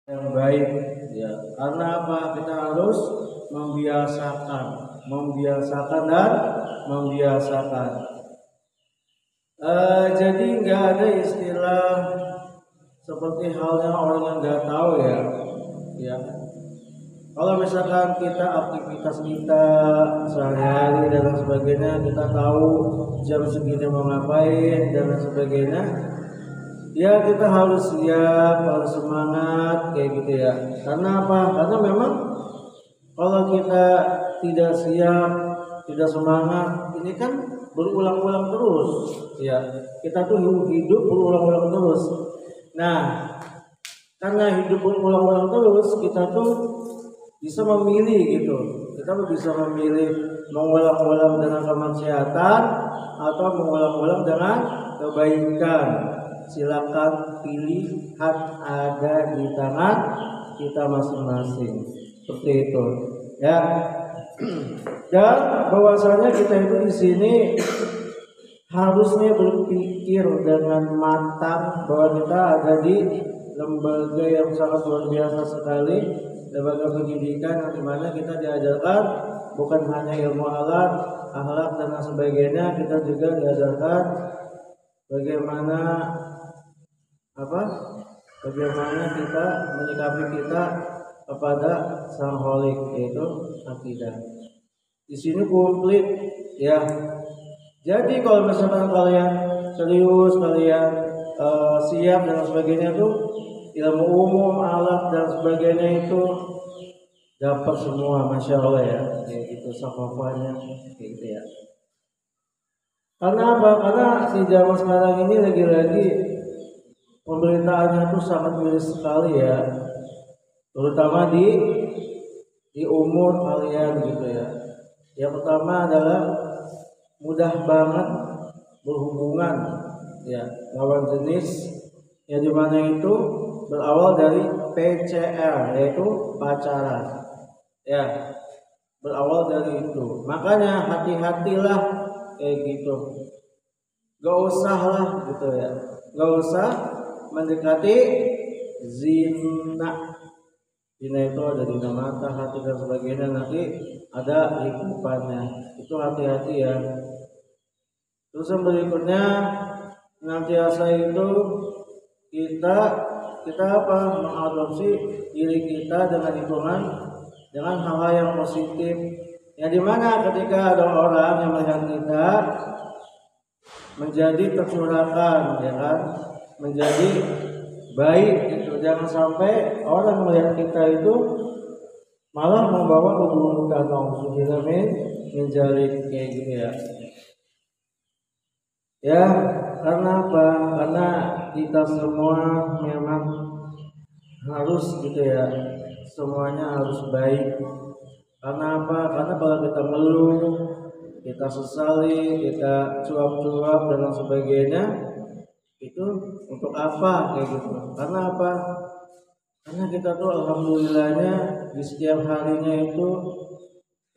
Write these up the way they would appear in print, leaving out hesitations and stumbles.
yang baik, ya. Karena apa? Kita harus membiasakan, membiasakan dan membiasakan. Jadi nggak ada istilah seperti halnya orang yang nggak tahu, ya. Ya, kalau misalkan kita aktivitas kita sehari-hari dan lain sebagainya, kita tahu jam segini mau ngapain dan lain sebagainya, ya kita harus siap, harus semangat kayak gitu ya. Karena apa? Karena memang kalau kita tidak siap, tidak semangat, ini kan berulang-ulang terus, ya. Kita tuh hidup berulang-ulang terus. Nah, karena hidup berulang-ulang terus, kita tuh bisa memilih gitu. Kita bisa memilih mengulang-ulang dengan kemaksiatan atau mengulang-ulang dengan kebaikan. Silakan pilihan ada di tangan kita masing-masing. Seperti itu, ya. Dan bahwasanya kita itu di sini harusnya berpikir dengan matang bahwa kita ada di lembaga yang sangat luar biasa sekali, lembaga pendidikan yang dimana kita diajarkan bukan hanya ilmu alat, akhlak dan sebagainya, kita juga diajarkan bagaimana kita menyikapi kita kepada sang holik, yaitu akidah. Di sini komplit, ya. Jadi kalau misalkan kalian serius, kalian siap dan sebagainya tuh, ilmu umum, alat dan sebagainya itu dapat semua, masya Allah ya, kayak gitu sakofanya, kayak gitu ya. Karena apa? Karena di zaman sekarang ini lagi-lagi pemberitaannya tuh sangat miris sekali ya, terutama di umur kalian gitu ya. Yang pertama adalah mudah banget berhubungan, ya, lawan jenis, yang dimana itu berawal dari PCL, yaitu pacaran, ya, berawal dari itu. Makanya hati-hatilah kayak gitu, gak usah lah gitu ya, gak usah mendekati zina. Zina itu ada di mata, hati dan sebagainya, nanti ada lingkupannya, itu hati-hati ya. Terus yang berikutnya, senantiasa itu kita apa, mengadopsi diri kita dengan lingkungan, dengan hal-hal yang positif, yang dimana ketika ada orang yang melihat kita menjadi tercurahkan, ya kan, menjadi baik gitu. Jangan sampai orang melihat kita itu malah membawa keburukan, nauzubillah min dzalik, kayak gitu ya. Ya, karena apa? Karena kita semua memang harus gitu ya, semuanya harus baik. Karena apa? Karena kalau kita ngeluh, kita sesali, kita cuap-cuap dan lain sebagainya, itu untuk apa kayak gitu? Karena apa? Karena kita tuh alhamdulillahnya di setiap harinya itu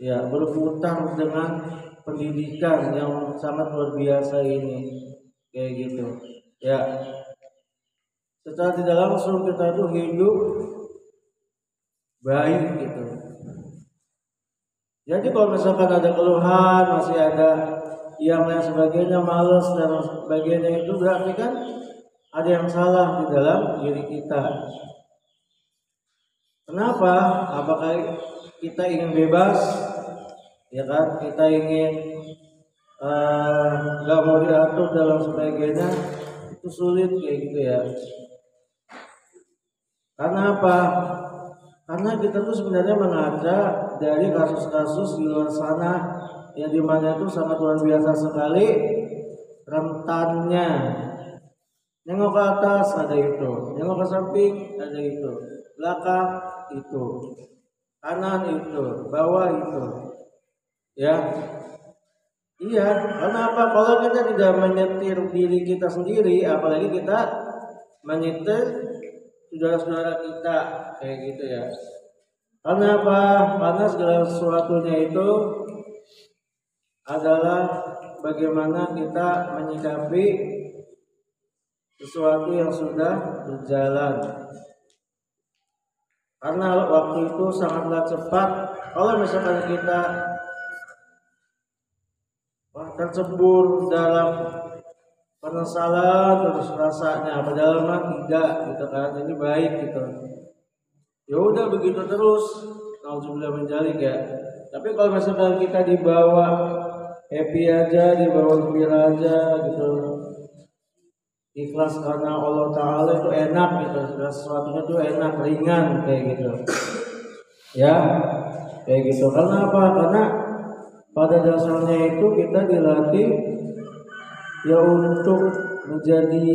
ya berputar dengan pendidikan yang sangat luar biasa ini, kayak gitu ya. Secara tidak langsung kita tuh hidup baik gitu. Jadi kalau misalkan ada keluhan, masih ada yang lain sebagainya, malas dan sebagainya, itu berarti kan ada yang salah di dalam diri kita. Kenapa? Apakah kita ingin bebas, ya kan? Kita ingin gak mau diatur dalam sebagainya, itu sulit kayak gitu ya. Karena apa? Karena kita tuh sebenarnya mengaca dari kasus-kasus di luar sana yang dimana itu sangat luar biasa sekali rentannya. Nengok ke atas ada itu, nengok ke samping ada itu, belakang itu, kanan itu, bawah itu, ya. Iya, karena apa? Kalau kita tidak menyetir diri kita sendiri, apalagi kita menyetir saudara-saudara kita, kayak gitu ya. Karena apa? Karena segala sesuatunya itu adalah bagaimana kita menyikapi sesuatu yang sudah berjalan. karena waktu itu sangatlah cepat. Kalau misalkan kita tercebur dalam penyesalan terus rasanya padahal mah tidak gitu kan, ini baik gitu, ya udah begitu terus, nauzubillah min dzalik ya. Tapi kalau misalkan kita dibawa happy aja, dibawa gembira aja gitu, ikhlas karena Allah Ta'ala, itu enak gitu, sesuatunya tuh enak, ringan kayak gitu ya, kayak gitu. Karena apa? Karena pada dasarnya itu kita dilatih ya untuk menjadi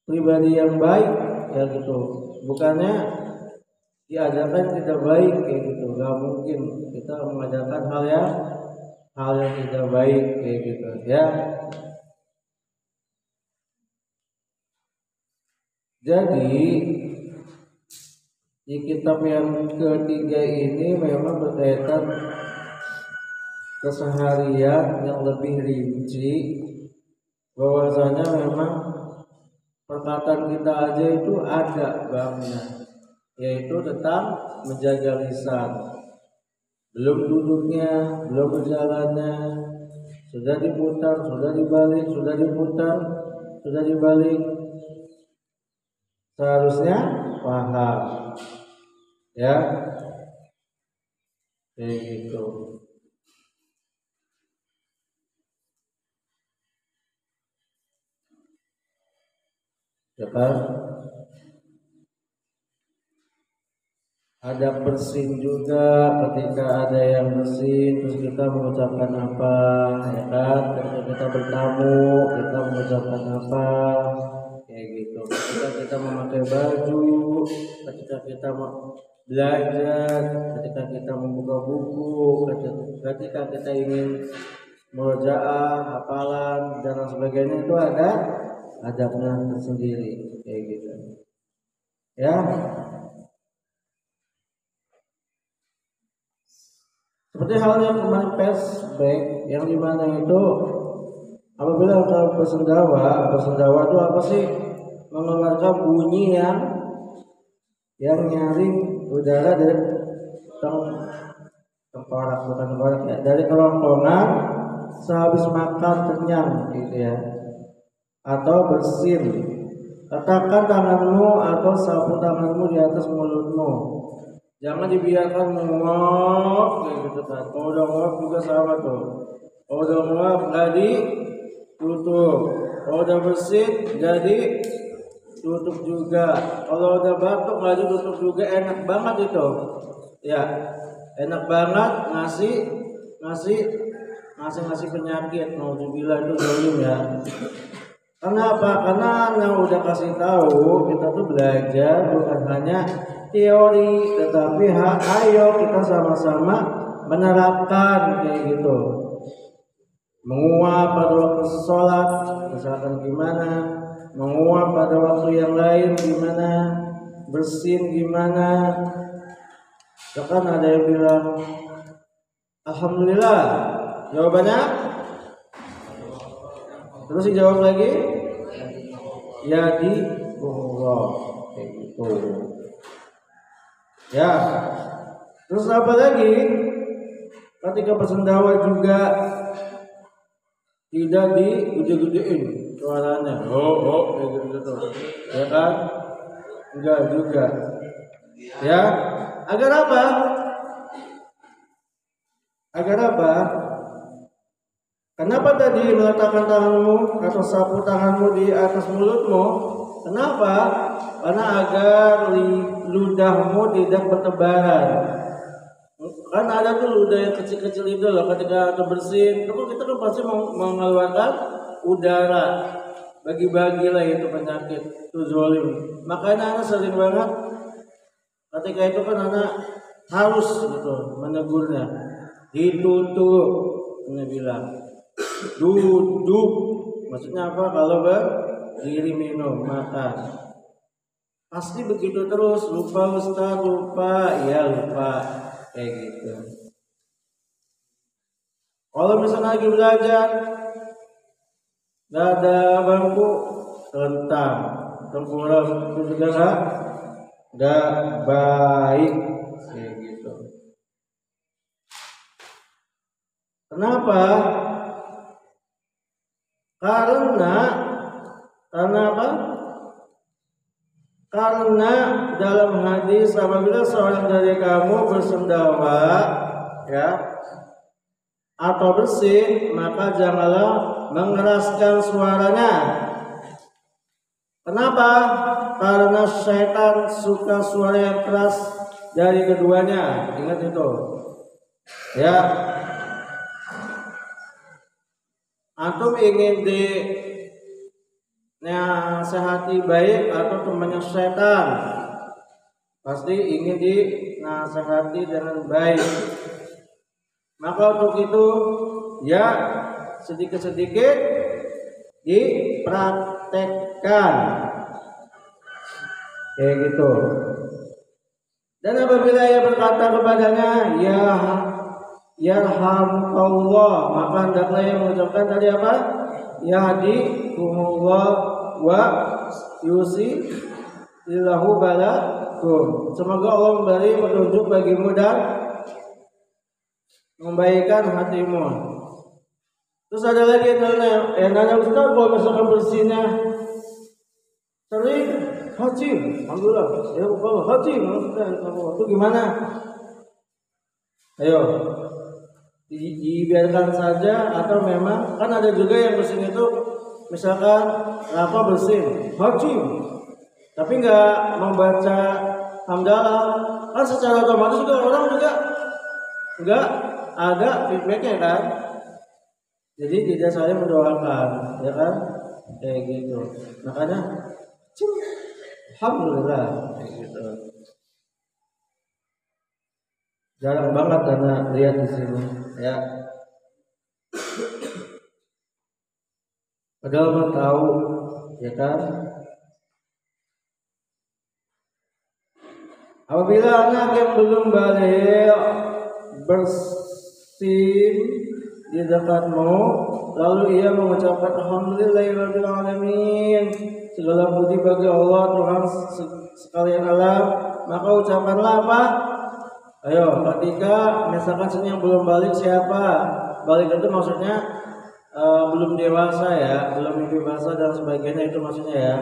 pribadi yang baik ya gitu, bukannya diajarkan tidak baik kayak gitu. Gak mungkin kita mengajarkan hal yang tidak baik kayak gitu ya. Jadi di kitab yang ketiga ini memang berkaitan keseharian yang lebih rinci, bahwasanya memang perkataan kita aja itu ada babnya, yaitu tentang menjaga lisan. Belum duduknya, belum berjalannya, sudah diputar, sudah dibalik, sudah diputar, sudah dibalik, seharusnya paham ya, kayak gitu ya kan. Ada bersin juga, ketika ada yang bersin terus kita mengucapkan apa ya kan, ketika kita bertamu kita mengucapkan apa kayak gitu, ketika kita memakai baju, ketika kita mau belajar, ketika kita membuka buku, ketika kita ingin murojaah, hafalan dan sebagainya, itu ada adabnya tersendiri kayak gitu ya. Seperti halnya kemarin flashback yang dimana itu apabila kita bersendawa itu apa sih, mengeluarkan bunyi yang nyaring udara dari tengkorak, bukan tengkorak ya, dari kerongkongan sehabis makan kenyang gitu ya, atau bersin. Letakkan tanganmu atau sapu tanganmu di atas mulutmu. Jangan dibiarkan menguap kayak gitu kan. Kalau udah menguap juga sama tuh. Kalau udah menguap jadi tutup. Kalau udah bersin jadi tutup juga. Kalau udah batuk lagi tutup juga. Enak banget itu. Ya, enak banget ngasih penyakit. Nauzubillah, itu zalim ya. Karena apa? Karena yang udah kasih tahu, kita tuh belajar bukan hanya teori, tetapi ayo kita sama-sama menerapkan kayak gitu. Menguap pada waktu sholat, misalkan gimana? Menguap pada waktu yang lain gimana? Bersin gimana? Bahkan ada yang bilang, alhamdulillah. Jawabannya? Terus dijawab lagi, ya di Allah kayak gitu. Ya, terus apa lagi? Ketika bersendawa juga tidak digede-gedein suaranya. Oh, kayak gitu. Ya kan? Enggak juga. Ya, agar apa? Agar apa? Kenapa tadi meletakkan tanganmu atau sapu tanganmu di atas mulutmu? Kenapa? Karena agar ludahmu tidak bertebaran. Kan ada tuh ludah yang kecil-kecil itu loh, ketika bersin, itu kita kan pasti mengeluarkan udara. Bagi-bagilah itu penyakit, itu zalim. Makanya anak sering banget ketika itu kan anak harus gitu menegurnya. Ditutup, ini bilang. Duduk, maksudnya apa? Kalau berdiri minum makan, pasti begitu terus. Lupa Ustaz, lupa, ya lupa kayak gitu. Kalau misalnya lagi belajar, nggak ada bangku, tentang tengkurap itu juga nggak baik kayak gitu. Kenapa? Karena apa? Karena dalam hadis apabila seorang dari kamu bersendawa ya atau bersin, maka janganlah mengeraskan suaranya. Kenapa? Karena syaitan suka suara yang keras dari keduanya. Ingat itu. Ya. Antum ingin dinasehati baik atau temannya setan, pasti ingin dinasehati dengan baik. Maka untuk itu ya sedikit-sedikit dipraktekkan kayak gitu. Dan apabila ia berkata kepadanya ya yarhamkallah, maka hendaklah yang mengucapkan tadi apa? Yahdikumullah wa yuslihillahu balakum. Semoga Allah memberi petunjuk bagimu dan membaikkan hatimu. Terus ada lagi yang nanya Ustaz, kalau misalkan bersihnya sering haji, alhamdulillah, ya kalau haji, itu gimana? Ayo, dibiarkan saja atau memang kan ada juga yang bersin itu misalkan apa bersin haji tapi nggak membaca hamdalah, kan secara otomatis juga orang juga nggak ada feedbacknya kan, jadi tidak saling mendoakan ya kan kayak gitu. Makanya alhamdulillah kayak gitu. Jarang banget karena lihat di sini ya. Padahal mau tahu ya kan. Apabila anak yang belum balik bersin di dekatmu, lalu ia mengucapkan alhamdulillahirabbil alamin, segala puji bagi Allah Tuhan sekalian alam, maka ucapkanlah apa? Ayo, ketika misalkan sini yang belum balik siapa? Balik itu maksudnya belum dewasa ya, belum mimpi basah dan sebagainya itu maksudnya ya.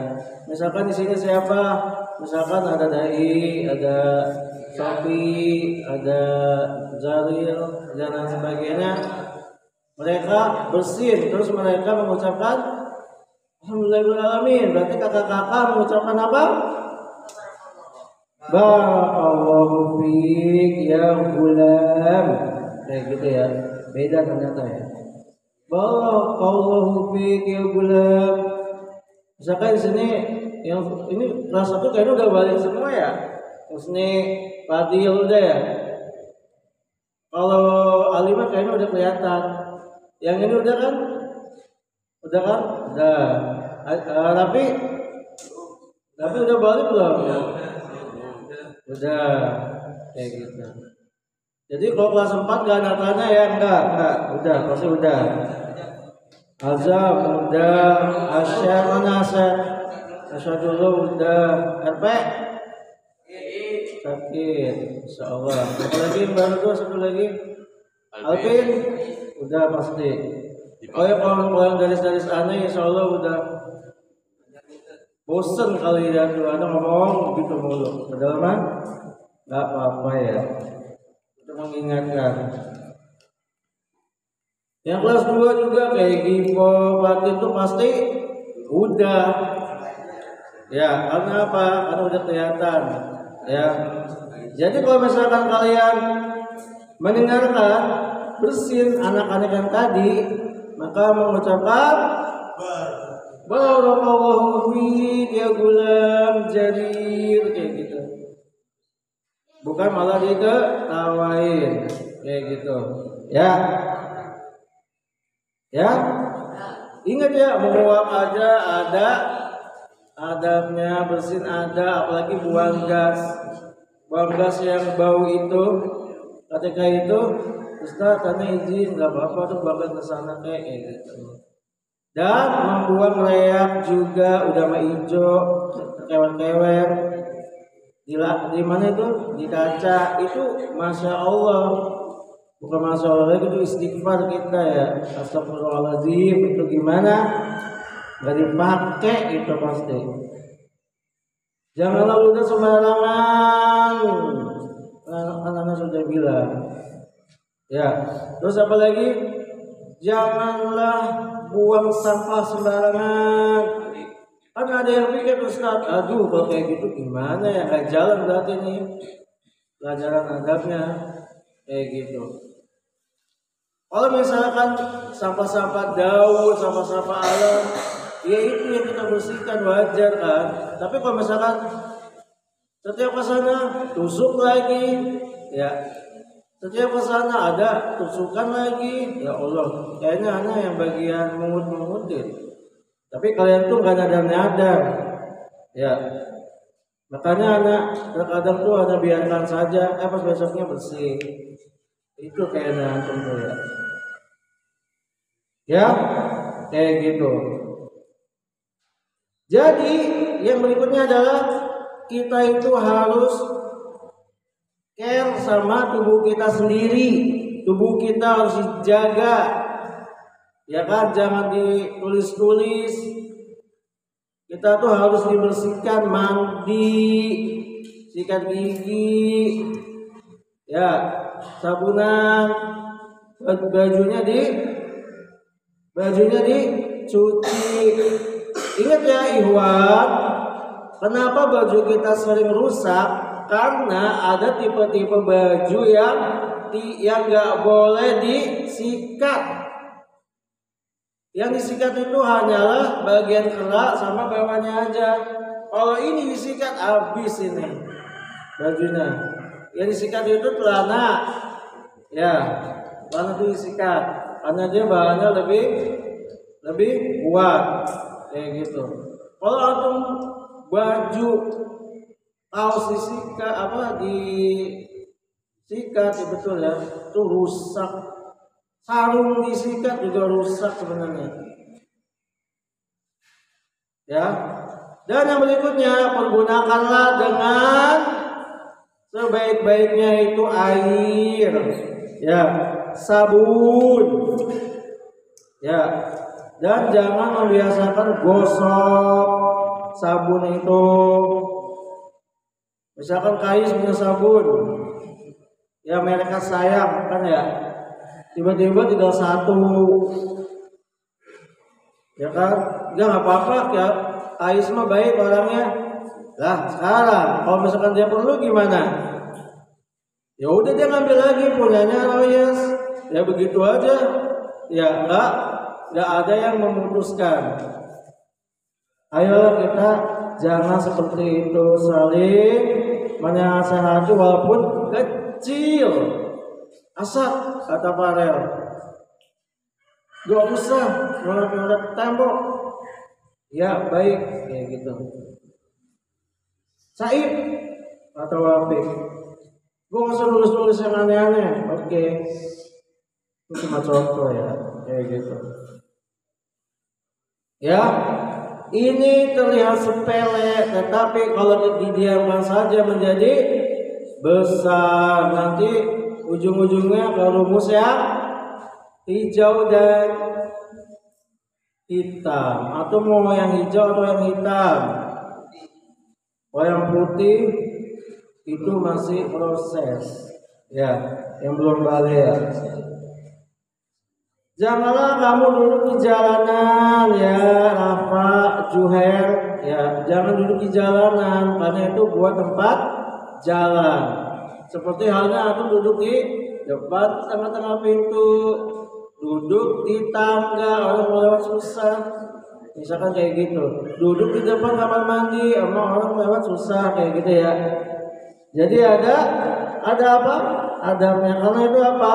Misalkan di sini siapa? Misalkan ada Dai, ada Sofi, ada Zaril dan lain sebagainya. Mereka bersin, terus mereka mengucapkan alhamdulillahirabbil alamin. Berarti kakak-kakak mengucapkan apa? Barakallahu fiik ya gulam. Kayak gitu ya. Beda ternyata ya. Barakallahu fiik ya gulam. Misalkan di sini yang ini kelas 1 kayaknya udah balik semua ya. Terus ini Fadil udah ya. Kalau Alimah kayaknya udah kelihatan. Yang ini udah kan? Udah kan? Udah. Tapi udah balik belum? Udah kayak gitu. Jadi kalau kelas 4 gak ada tanya ya, enggak, udah, pasti udah. Azam udah, Asyar mana Asyar? Asyar dulu udah, RP sakit, insyaallah. Satu lagi baru satu lagi, Alvin udah pasti. Oh ya kalau yang garis-garis aneh, insyaallah udah. Bosen kali ya tuh ada ngomong gitu mulu. Padahal mah nggak apa-apa ya. Itu mengingatkan. Yang kelas 2 juga kayak Gipo, Fatih itu pasti udah. Ya, karena apa? Karena udah kelihatan. Ya. Jadi kalau misalkan kalian mendengarkan bersin anak-anak yang tadi, maka mengucapkan barakallahu fiik ya gulam jarir kayak gitu. Bukan malah diketawain kayak gitu. Ya. Ya. Ingat ya, menguap aja ada adabnya, bersin ada, apalagi buang gas. Buang gas yang bau itu ketika itu Ustaz tanya izin enggak apa-apa tuh buang ke sana kayak gitu. Dan membuang reak juga udah mah hijau kewer-kewer di mana itu di kaca itu, masya Allah, bukan masya Allah lagi, itu istighfar kita ya, astagfirullahaladzim, itu gimana nggak dipakai itu pasti. Janganlah udah sembarangan, anak-anak sudah bilang ya. Terus apa lagi? Janganlah buang sampah sembarangan. Kan ada yang pikir, Ustaz, aduh kalau kayak gitu gimana ya, nggak jalan berarti nih pelajaran adabnya kayak gitu. Kalau misalkan sampah-sampah daun, sampah-sampah alam, ya itu yang kita bersihkan, wajar kan. Tapi kalau misalkan setiap ke sana tusuk lagi, ya setiap ke sana ada tusukan lagi, ya Allah, kayaknya anak yang bagian mengut-mengutin. Tapi kalian tuh gak nyadar-nyadar, ya. Makanya anak terkadang tuh ada biarkan saja, pas besoknya bersih. Itu kayaknya antum tuh ya. Ya, kayak gitu. Jadi yang berikutnya adalah kita itu harus care sama tubuh kita sendiri. Tubuh kita harus dijaga. Ya kan, jangan ditulis-tulis. Kita tuh harus dibersihkan, mandi, sikat gigi, ya, sabunan, bajunya dicuci. Ingat ya ikhwan, kenapa baju kita sering rusak? Karena ada tipe-tipe baju yang nggak boleh disikat. Yang disikat itu hanyalah bagian kerak sama bawahnya aja. Kalau ini disikat habis ini bajunya. Yang disikat itu celana, ya, celana itu disikat karena dia bahannya lebih kuat kayak gitu. Kalau antum baju kaos disikat disikat ya betul ya, itu rusak. Sarung disikat juga rusak sebenarnya. Ya. Dan yang berikutnya, pergunakanlah dengan sebaik-baiknya itu air, ya, sabun, ya. Dan jangan membiasakan gosok sabun itu. Misalkan Kais punya sabun, ya mereka sayang kan ya. Tiba-tiba tinggal satu, ya kan? Ya nggak apa-apa ya. Kais mah baik orangnya. Lah sekarang kalau misalkan dia perlu gimana? Ya udah dia ngambil lagi punyanya Royes. Ya begitu aja. Ya nggak ada yang memutuskan. Ayo kita jangan seperti itu, saling menasehati walaupun kecil. Asal kata Farel, gak usah nolak-nolak tembok. Ya baik kayak gitu. Saib atau Wafik, gue gak usah nulis-nulis yang aneh-aneh. Oke. Itu cuma contoh ya, kayak gitu. Ya, ini terlihat sepele, tetapi kalau didiamkan saja menjadi besar. Nanti ujung-ujungnya ke rumus yang hijau dan hitam, atau mau yang hijau atau yang hitam. Kalau yang putih itu masih proses, ya, yang belum balik ya. Janganlah kamu duduk di jalanan, ya, Rafa, Juher, ya, jangan duduk di jalanan karena itu buat tempat jalan. Seperti halnya aku duduk di depan tengah-tengah pintu, duduk di tangga orang lewat susah, misalkan kayak gitu. Duduk di depan kamar mandi sama orang lewat susah kayak gitu ya. Jadi ada apa? Adabnya. Karena itu apa?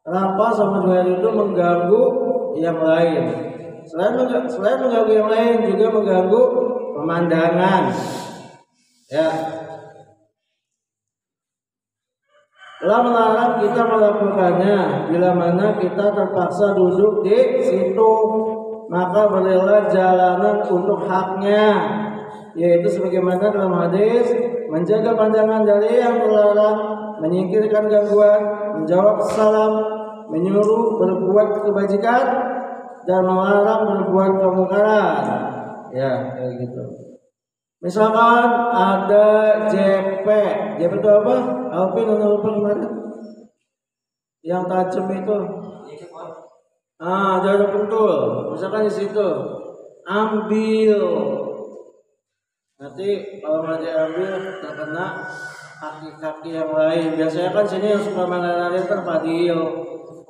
Rafa sama Juher itu mengganggu yang lain. Selain mengganggu yang lain juga mengganggu pemandangan. Ya. Telah melarang kita melakukannya. Bila mana kita terpaksa duduk di situ, maka berilah jalanan untuk haknya, yaitu sebagaimana dalam hadis menjaga pandangan dari yang terlarang, menyingkirkan gangguan, menjawab salam, menyuruh berbuat kebajikan dan melarang berbuat kemungkaran. Ya, kayak gitu. Misalkan ada JP itu apa? Alvin lupa kemarin. Yang tajam itu. Jarum pentul. Misalkan di situ ambil. Nanti kalau nggak diambil terkena kaki-kaki yang lain. Biasanya kan sini yang suka lari terpadil,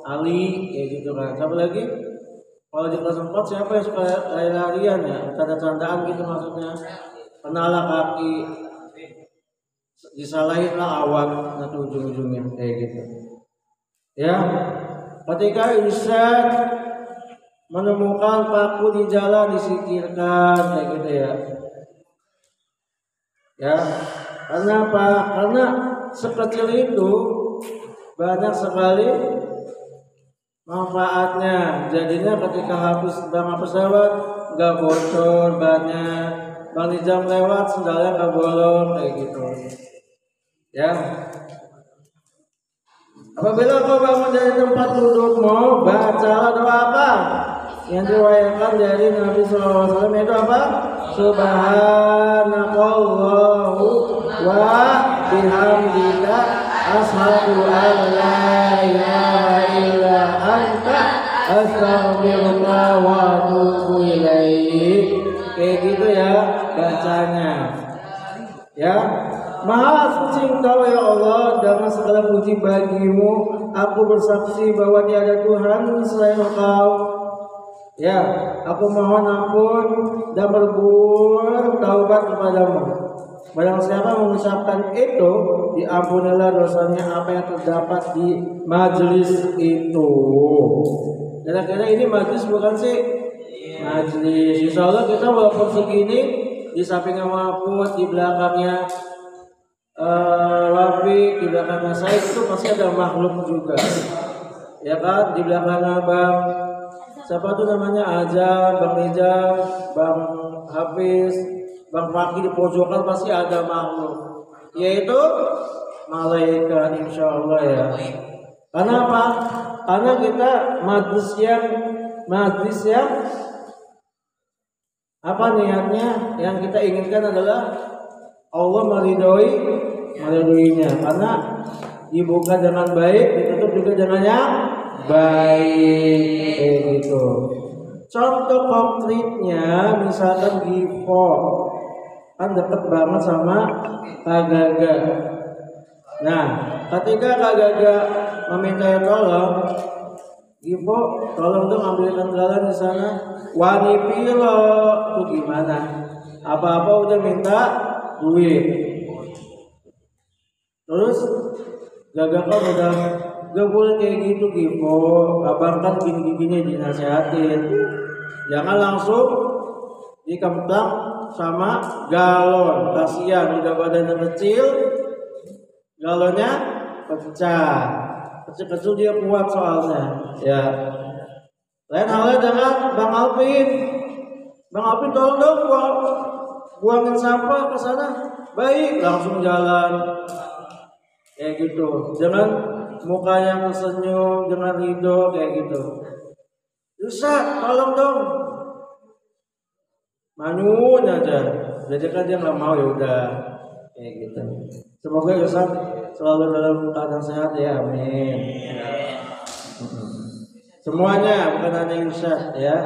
Ali, kayak gitu kan. Siapa lagi? Kalau di kelas 4 siapa yang suka lari-larian ya? Tanda-tandaan gitu maksudnya. Kenalah kaki, disalahin lah awak, nanti ujung-ujungnya kayak gitu. Ya, ketika Isa menemukan paku di jalan disikirkan kayak gitu ya. Ya, karena apa? Karena sekecil itu banyak sekali manfaatnya. Jadinya ketika habis bang pesawat nggak bocor banyak. Bang di jam lewat sendalnya nggak bolong kayak gitu. Ya. Apabila kau bangun dari tempat dudukmu, bacalah doa apa? Yang diriwayatkan dari Nabi SAW itu apa? Subhanakallahu wa bihamdika asyhadu an la ilaha illa anta astaghfiruka wa atubu ilaik. Kayak gitu ya bacanya. Ya. Maha suci Engkau ya Allah, dengan segala puji bagimu. Aku bersaksi bahwa tiada Tuhan selain Engkau. Ya, aku mohon ampun dan berbuat taubat kepadamu. Barang siapa mengucapkan itu, diampunilah dosanya apa yang terdapat di majelis itu. Kira-kira ini majelis bukan sih? Majelis. Insya Allah kita walaupun segini, di sampingnya Mahfud, di belakangnya Rafi, di belakangnya saya itu pasti ada makhluk juga. Ya kan, di belakangnya Bang siapa tuh namanya Aja, Bang Rijal, Bang Hafiz, Bang Fakih di pojokan pasti ada makhluk, yaitu malaikat insya Allah ya. Karena apa? Karena kita majlis yang apa niatnya? Yang kita inginkan adalah Allah meridhoinya. Karena dibuka dengan baik, ditutup juga dengan yang baik gitu. Contoh konkretnya misalkan Givo kan deket banget sama Kak Gaga. Nah, ketika Kak Gaga meminta tolong, Givo tolong dong ambilkan galan di sana. Wani pilo tuh gimana? Apa-apa udah minta duit. Terus Gaga kan udah gak boleh kayak gitu Givo, abang kan gini-gini dinasihatin. Jangan langsung dikemplang sama galon, kasihan udah badannya kecil, galonnya pecah. Kecil-kecil dia kuat soalnya. Ya. Lain halnya dengan Bang Alvin. Bang Alvin tolong dong buangin sampah ke sana. Baik, langsung jalan. Kayak gitu. Jangan mukanya tersenyum dengan ridho kayak gitu. Bisa, tolong dong. Manyun aja. Jadi kan dia nggak mau ya udah kayak gitu. Semoga Ustaz selalu dalam keadaan sehat ya, amin. Semuanya bukan hanya Ustaz ya.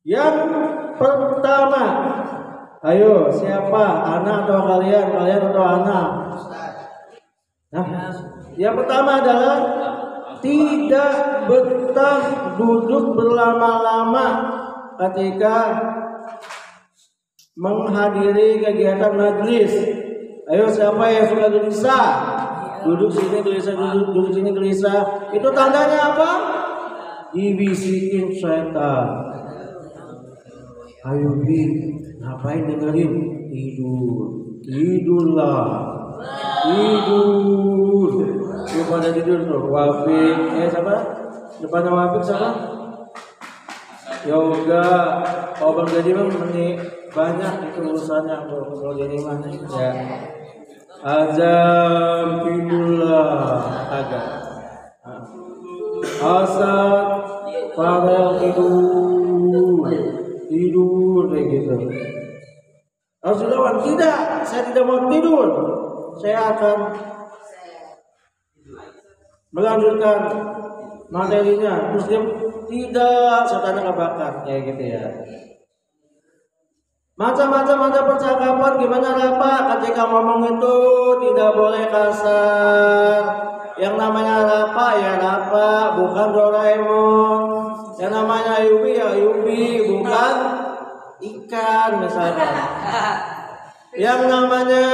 Yang pertama, ayo siapa? Anak atau kalian? Kalian atau anak? Nah, yang pertama adalah tidak betah duduk berlama-lama ketika menghadiri kegiatan majelis. Ayo siapa yang suka gelisah? Duduk sini gelisah, duduk sini gelisah. Itu tandanya apa? Dibisikin setan. Ayo Bi, ngapain dengerin? Tidurlah. Tidur. Lu pada tidur tuh. Wafik, siapa? Depannya Wafik siapa? yoga. Kalau Bang Jadi mah banyak itu urusannya kalau jadi mah ya. Azam tidurlah agak. Asal pada tidur kayak gitu. Harus dilawan, tidak, saya tidak mau tidur. Saya akan melanjutkan materinya. Terus dia tidak, setan kebakar kayak gitu ya. Macam-macam ada percakapan gimana Rafa ketika ngomong itu tidak boleh kasar. Yang namanya Rafa ya Rafa, bukan Doraemon. Yang namanya Ayubi ya Ayubi, bukan ikan misalkan. Yang namanya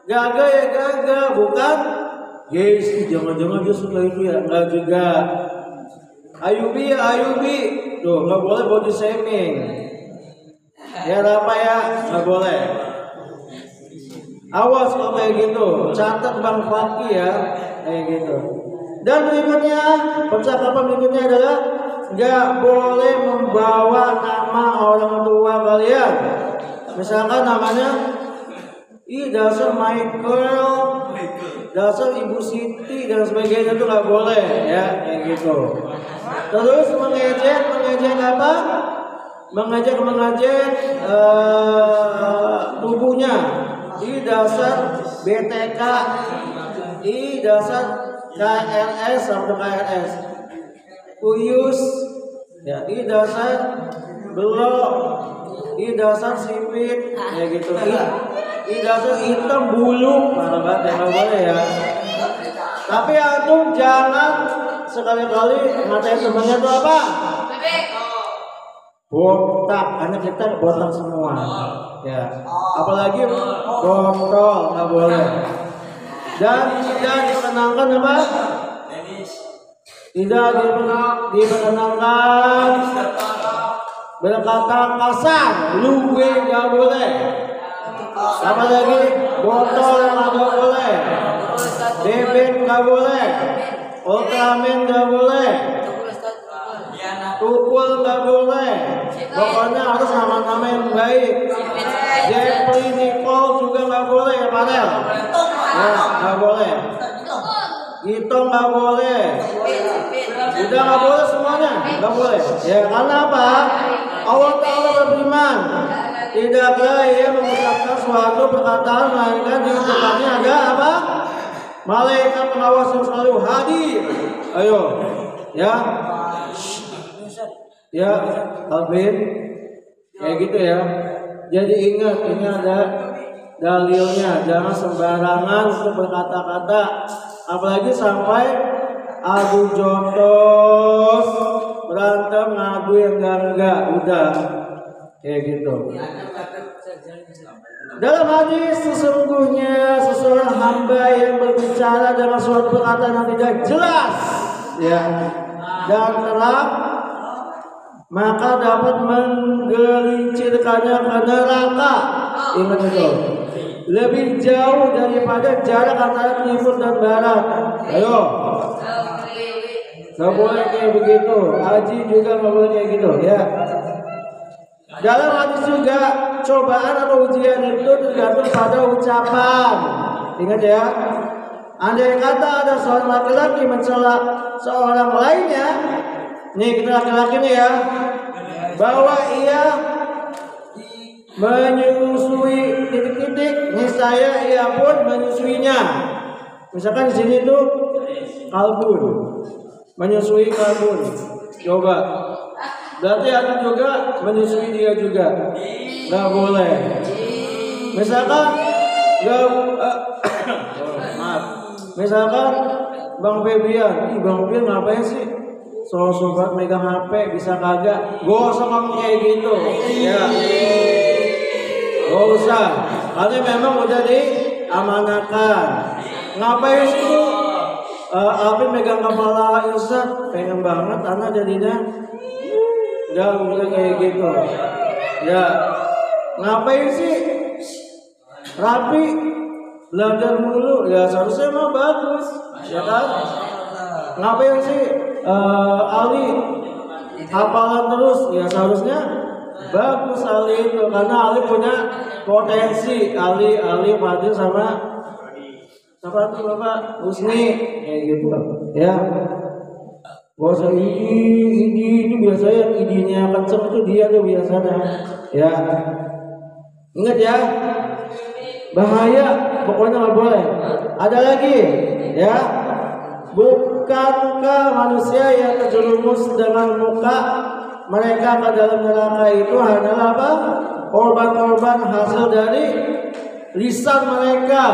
Gaga ya Gaga, bukan guys, jangan-jangan dia suka itu ya, enggak juga. Ayubi ya Ayubi, tuh nggak boleh body shaming. Ya Rafa ya, nggak boleh. Awas kalau kayak gitu, catat Bang Fakih ya, kayak gitu. Dan berikutnya, percakapan berikutnya adalah nggak boleh membawa nama orang tua kalian. Misalkan namanya, dasar Michael, dasar Ibu Siti dan sebagainya itu nggak boleh ya, kayak gitu. Terus mengejek apa? Mengejek tubuhnya. Di dasar BTK, di dasar KRS sampai KRS, Uyus, ya di dasar belok, di dasar sipit, ya gitu. Di dasar hitam bulu, parah banget ya, nggak boleh ya. Tapi antum jangan sekali-kali ngatain temannya itu apa? Botak, karena kita botak semua. Ya, apalagi botol nggak boleh. Dan tidak diperkenankan apa? Tidak diperkenankan berkata kasar, luwe nggak boleh. Apalagi botol nggak boleh, bebek nggak boleh, Ultraman nggak boleh, tukul nggak boleh. Pokoknya harus nama-nama yang baik. Jeffrey Nicole juga nggak boleh ya Padel. Ya nggak boleh. Itu nggak boleh. Udah nggak boleh semuanya, nggak boleh. Ya karena apa? Allah Taala berfirman, tidaklah ia mengucapkan suatu perkataan melainkan di depannya ada apa? Malaikat pengawas yang selalu hadir. Ayo, ya. Ya, Alvin, kayak gitu ya. Jadi ingat, ini ada dalilnya. Jangan sembarangan untuk berkata-kata, apalagi sampai adu jotos, berantem, ngadu yang enggak, udah kayak gitu. Dalam hadis sesungguhnya seseorang hamba yang berbicara dengan suatu perkataan yang tidak jelas, ya, dan terang, maka dapat menggelincirkannya ke neraka. Ingat itu, lebih jauh daripada jarak antara timur dan barat. Ayo, nggak boleh kayak begitu. Haji juga nggak boleh kayak gitu ya. Dalam hadis juga cobaan atau ujian itu tergantung pada ucapan. Ingat ya, andai kata ada seorang laki-laki mencela seorang lainnya, nih kita laki-laki nih ya, bahwa ia menyusui titik-titik, niscaya ia pun menyusuinya. Misalkan di sini tuh kalbun, menyusui kalbun. Coba, berarti ada juga menyusui dia juga. Nggak boleh. Misalkan misalkan Bang Febian, Bang Febian ngapain sih? Sobat megang HP bisa kagak? Gak usah ngomong kayak gitu, ya. Gak usah, karena memang udah diamanahkan. Ngapain sih tuh? Alvin megang kepala Ustaz, pengen banget anak jadinya. Gak boleh kayak gitu. Ya, ngapain sih? Rapi, belajar dulu. Ya seharusnya mah bagus, ya kan? Ngapain sih? Ali hafalan terus, ya seharusnya bagus Ali itu, karena Ali punya potensi. Ali Fadil sama tuh Bapak Husni kayak gitu ya. Bahasa ini itu biasanya idenya kenceng itu dia tuh biasanya ya. Ingat ya, bahaya pokoknya nggak boleh. Ada lagi ya, bukankah manusia yang terjerumus dengan muka mereka ke dalam neraka itu hanyalah apa? Korban-korban hasil dari lisan mereka.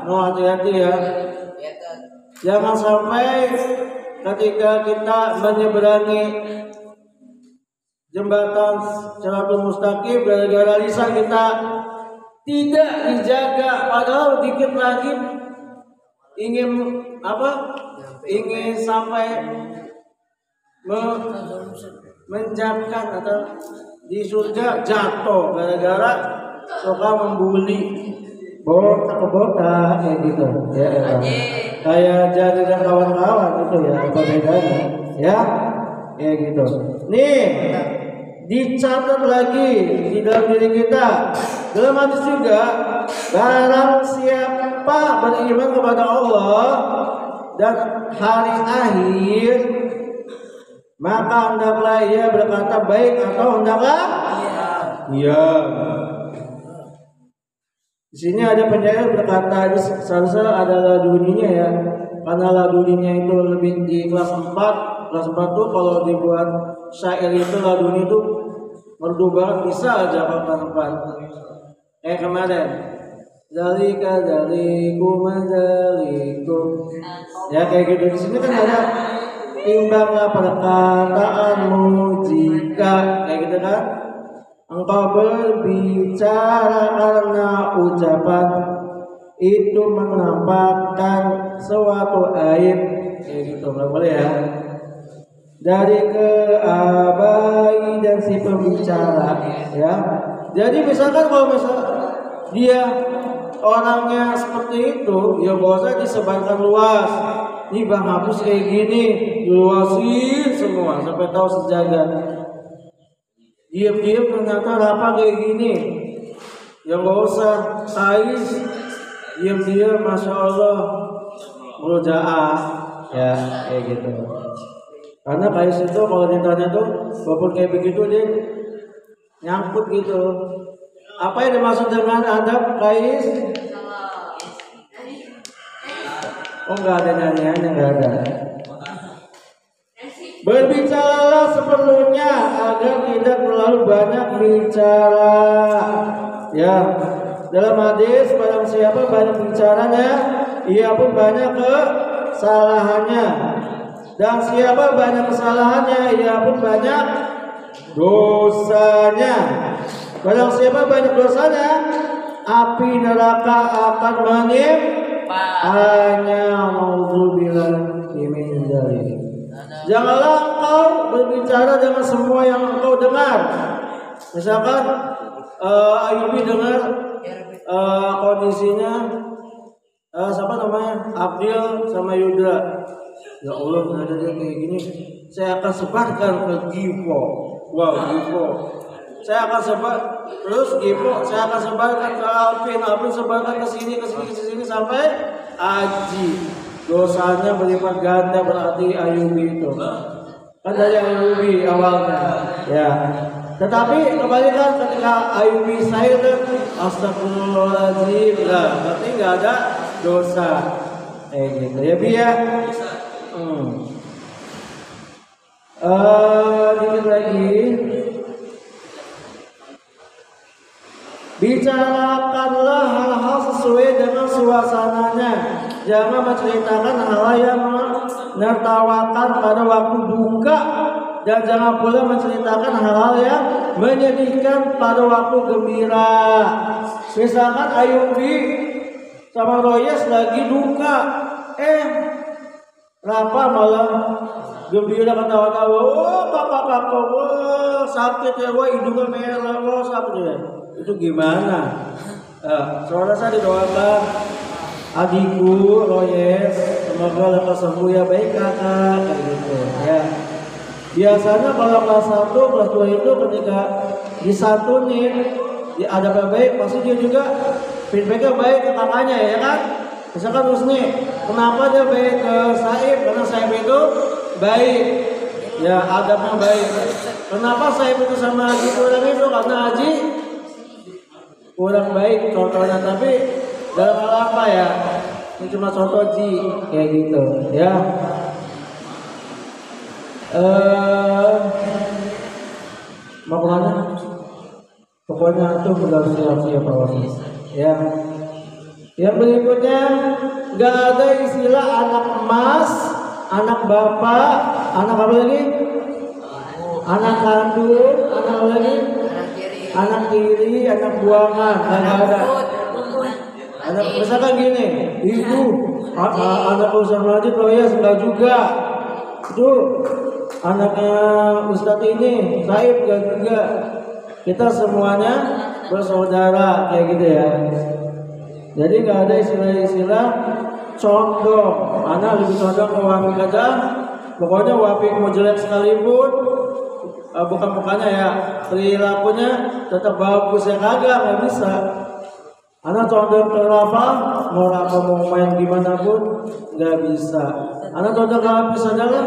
No, hati-hati ya. Jangan sampai ketika kita menyeberangi jembatan Siratul Mustaqim gara-gara lisan kita tidak dijaga, padahal dikit lagi ingin apa? Ingin sampai menjamkan atau di surga jatuh gara-gara suka membuli botak kayak gitu ya, kayak jadi dan kawan-kawan itu ya, apa bedanya ya kayak gitu. Nih dicatat lagi di dalam diri kita, dalam hadis juga, barang siapa beriman kepada Allah dan hari akhir, maka hendaklah ia berkata baik atau hendaklah iya. Di sini ada penyair berkata, ini seharusnya ada laduninya ya, karena laduninya itu lebih di kelas 4. Kelas 4 tuh kalau dibuat syair itu laduni itu merdu banget, bisa aja kapan-kapan. Kemarin Zalika dalikum ya kayak gitu. Di sini kan ada timbanglah perkataanmu jika kayak gitu kan. Engkau berbicara karena ucapan itu menampakkan suatu aib, kayak gitu nggak boleh ya. Dari keabai dan si pembicara ya. Jadi misalkan kalau dia orangnya seperti itu, ya gak usah disebarkan luas. Nih Bang Hapus kayak gini, diluasin semua sampai tahu sejagat. Diam-diam ternyata Rafa kayak gini, yang gak usah Ais diam-diam Masya Allah murojaah ya kayak gitu. Karena Kais itu kalau ditanya tuh walaupun kayak begitu dia nyangkut gitu. Apa yang dimaksud dengan adab Kais? Oh nggak ada nyanyiannya, nggak ada. Berbicaralah seperlunya agar tidak terlalu banyak bicara. Ya, dalam hadis barang siapa banyak bicaranya, ia pun banyak kesalahannya. Dan siapa banyak kesalahannya, ia pun banyak dosanya. Barang siapa banyak dosanya, api neraka akan menimpanya. Nauzubillah min dzalik. Janganlah engkau berbicara dengan semua yang engkau dengar. Misalkan Ayubi dengar kondisinya siapa namanya Abdil sama Yuda. Ya Allah, ada dia kayak gini. Saya akan sebarkan ke Gipo. Wow, Gipo. Saya akan sebar terus Gipo. Saya akan sebarkan ke Alvin. Alvin sebarkan ke sini sampai Aji. Dosanya berlipat ganda berarti Ayubi itu. Kan dari Ayubi awalnya. Ya. Tetapi kebalikan ketika Ayubi saya astagfirullahaladzim lah, berarti nggak ada dosa. Gitu ya Bi ya. Dikit lagi. Bicarakanlah hal-hal sesuai dengan suasananya. Jangan menceritakan hal yang menertawakan pada waktu duka, dan jangan pula menceritakan hal-hal yang menyedihkan pada waktu gembira. Misalkan Ayubi sama Royes lagi duka, Rafa malah gembira ketawa-tawa. Oh kakak, oh sakit ya, wah hidungnya merah, oh sakit ya. Itu gimana? Saudara saya didoakan adikku Royes, semoga lekas sembuh ya, baik kakak, kayak gitu ya. Biasanya kalau kelas 1, kelas 2 itu ketika disantunin, ada baik, pasti dia juga feedbacknya baik ke kakaknya ya kan? Misalkan Husni, kenapa dia baik ke Saib? Karena Saib itu baik, ya adabnya baik. Kenapa Saib itu sama Haji kurang itu? Karena Haji kurang baik contohnya. Tapi dalam hal apa ya? Ini cuma contoh Ji, kayak gitu ya. Mau kemana? Pokoknya itu sudah siap-siap ya. Yang berikutnya, gak ada istilah anak emas, anak bapak, anak apa lagi? Anak kandung, anak apa lagi? Anak tiri, anak buangan, gak ada. Anak misalkan gini, ibu, anak Ustaz Majid, oh ya enggak juga. Itu anaknya Ustadz ini, Saib gak juga. Kita semuanya bersaudara kayak gitu ya. Jadi nggak ada istilah-istilah condong. Anak lebih condong ke Wafik aja. Pokoknya Wafik mau jelek sekalipun, bukan mukanya ya, perilakunya tetap bagus ya kagak, nggak bisa. Anak condong ke Rafa, mau Rafa mau main gimana pun nggak bisa. Anak condong ke Hafiz aja lah,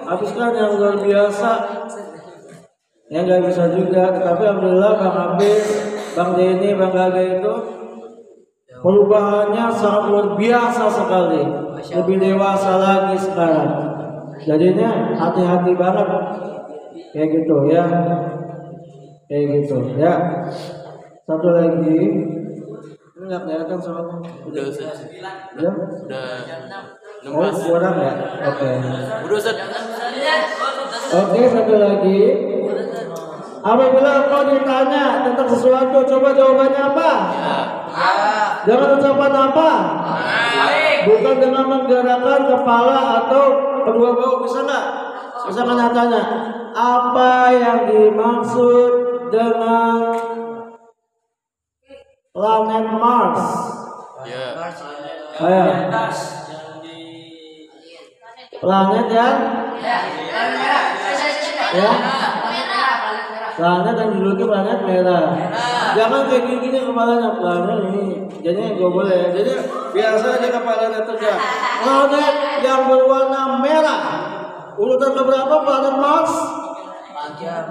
Hafiz kan yang luar biasa. Ya nggak bisa juga, tapi alhamdulillah Bang Hafiz, Bang Denny, Bang Gaga itu perubahannya sangat luar biasa sekali, lebih dewasa lagi sekarang. Jadinya hati-hati banget, kayak gitu ya, kayak gitu ya. Satu lagi, ini nggak kelihatan soalnya. Udah Ustaz. Ya? Udah Oh kurang ya, oke. Udah Ustaz. Oke, satu lagi. Apabila kau ditanya tentang sesuatu, coba jawabannya apa? Jangan ucapan apa? Bukan dengan menggerakkan kepala atau kedua bahu, bisa nggak? Misalkan tanya, apa yang dimaksud dengan planet Mars? Ya. Ayo. Planet yang? Ya. Planet yang judulnya planet merah. Jangan kayak gini kepalanya, planet ini. Jadi gak boleh. Jadi biasa aja kepalanya tegak. Planet yang berwarna merah. Urutan keberapa planet Mars?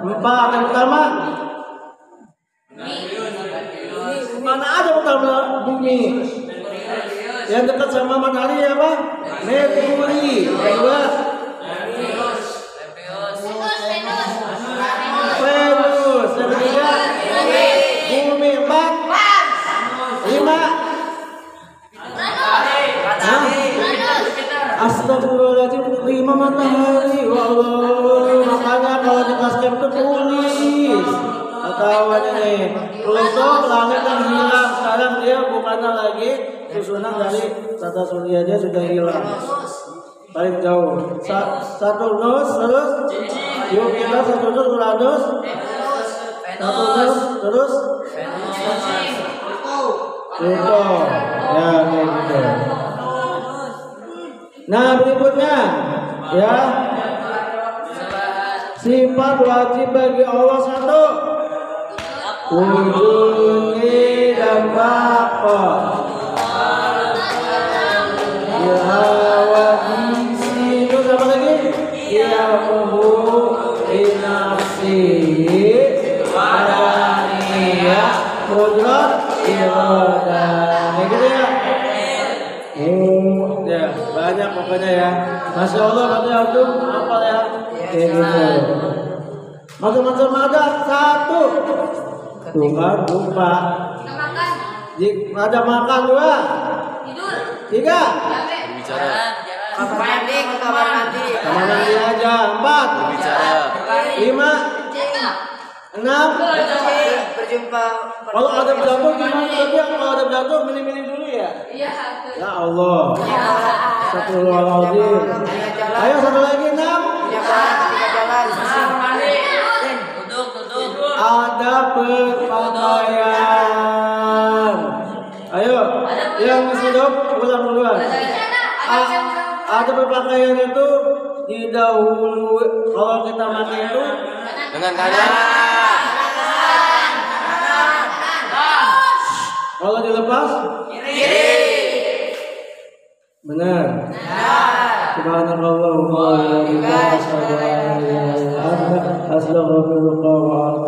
4. Yang pertama. Mana ada pertama bumi? Yang dekat sama matahari apa? Merkuri. Yang kedua. Venus. Yang ketiga. Bumi. 4. 5. Astagfirullahaladzim, 5 matahari. Wallah, makanya kalau di kelas camp itu tulis ketahuan ini. Pluto planet yang hilang, sekarang dia bukannya lagi susunan dari tata surya, dia sudah hilang paling jauh. Saturnus, terus Jupiter, Saturnus, Uranus, Saturnus, terus Pluto. Ya kayak gitu. Nah berikutnya ya, sifat wajib bagi Allah 1, wujudnya dan baqa ilhawadisi. Terus apa lagi? Ilmuhu inafsi adaniyah kudrat irodah. Kayak gitu ya. Ya, banyak pokoknya ya. Masya Allah, katanya antum apa ya? Kayak gitu. Macam-macam ada 1. Tuh kan, lupa. Ada makan 2. 3. Berbicara. Kamar mandi Kamar mandi aja. 4. Berbicara. 5. 6. berjumpa. Kalau ada jatuh gimana tadi? Kalau ada jatuh milih-milih dulu ya? Iya. Ya Allah. Astagfirullahaladzim. Ayo satu lagi 6. Ada berpakaian. Ayo, yang masih hidup ulang duluan. Ada berpakaian itu didahulu kalau kita pakai itu Dengan kanan. kalau dilepas benar. Subhanallah wa bihamdihi asyhadu an la ilaha illa anta astaghfiruka wa